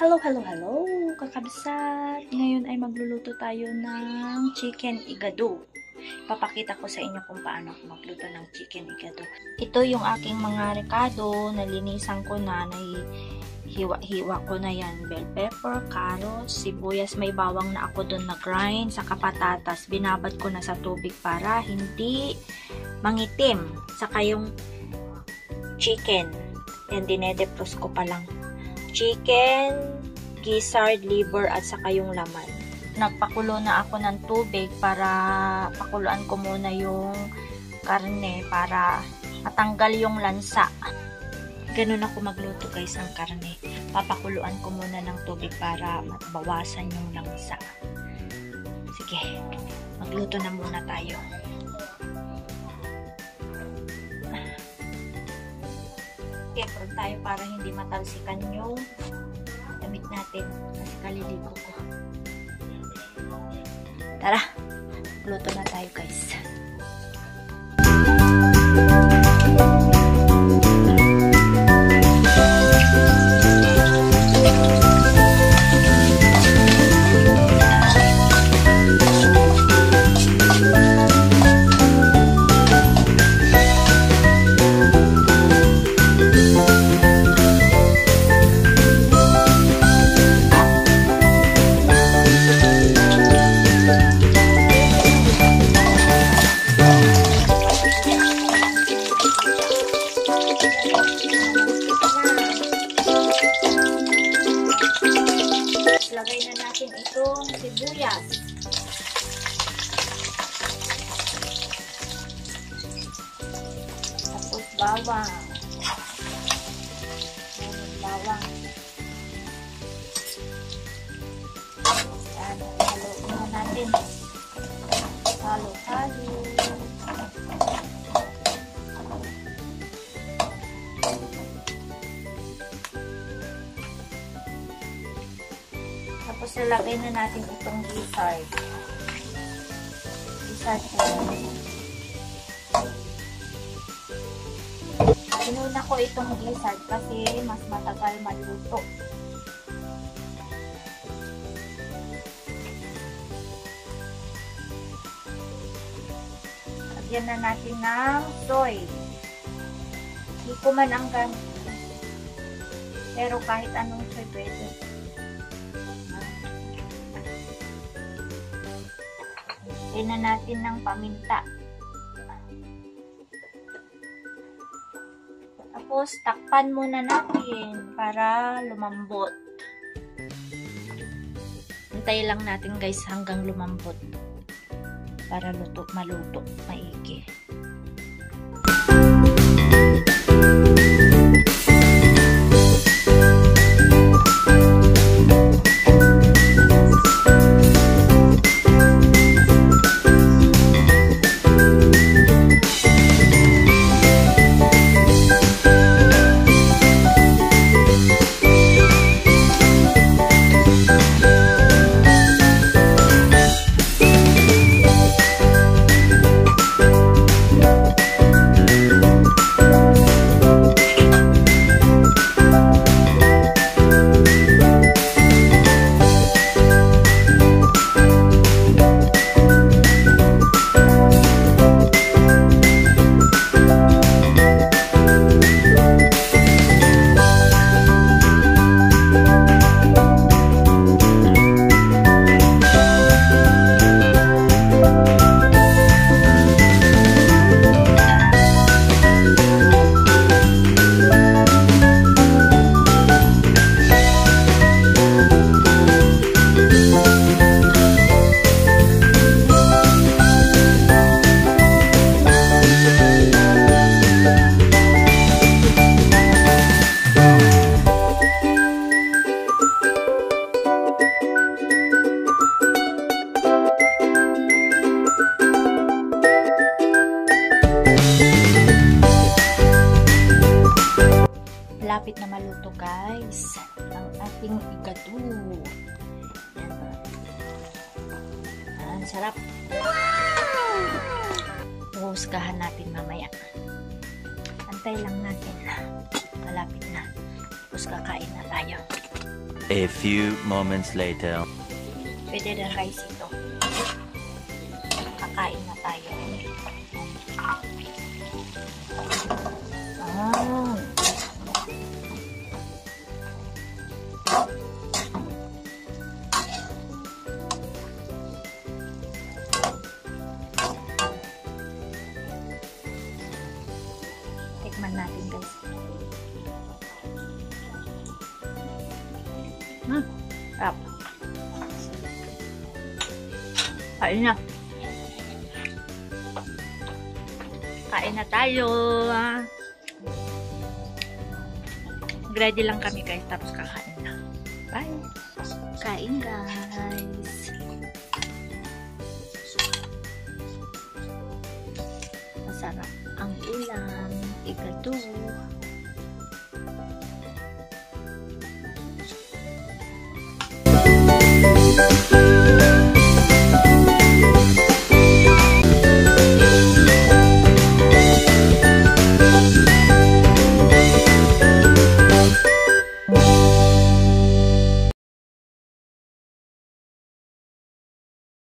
Hello, hello, hello, kakabsat! Ngayon ay magluluto tayo ng chicken igado. Papakita ko sa inyo kung paano ako magluto ng chicken igado. Ito yung aking mga rekado, nalinisan ko na, hiwa-hiwa ko na yan. Bell pepper, carrots, sibuyas, may bawang na ako doon na grind, saka patatas. Binabad ko na sa tubig para hindi mangitim. Saka yung chicken, yan dinedepros ko pa lang. Chicken, gizzard, liver, at saka yung laman. Nagpakulo na ako ng tubig para pakuluan ko muna yung karne para matanggal yung lansa. Ganun ako magluto guys ng karne. Papakuluan ko muna ng tubig para mabawasan yung lansa. Sige, magluto na muna tayo. Careful tayo para hindi matalsikan yung damit natin kasi kaliligo ko. Tara, luto na tayo guys. Lagay na natin itong sibuyas. Tapos bawang. Bawang. Yan, haluin na natin. Halo-halo. Tapos nalagay na natin itong gizzard. Gizzard po. Inuna ko itong gizzard kasi mas matagal maluto. Lagyan na natin ng soy. Hindi ko man ang gamit. Pero kahit anong soy pwede. Lagyan na natin ng paminta. Tapos, takpan muna natin para lumambot. Antay lang natin guys hanggang lumambot. Para maluto, maigi. Malapit na maluto guys ang ating igado. Ang sarap. Huhusgahan natin mamaya. Antay lang natin. Malapit na. Tapos kakain na tayo. A few moments later. Pwede na rice ito. Kakain na tayo. Ah. Tikman natin, guys. Sarap. Kain na. Kain na tayo. Ready lang kami, guys. Tapos kakain na. Bye. Kain, guys. Masarap ang ulam. Igado.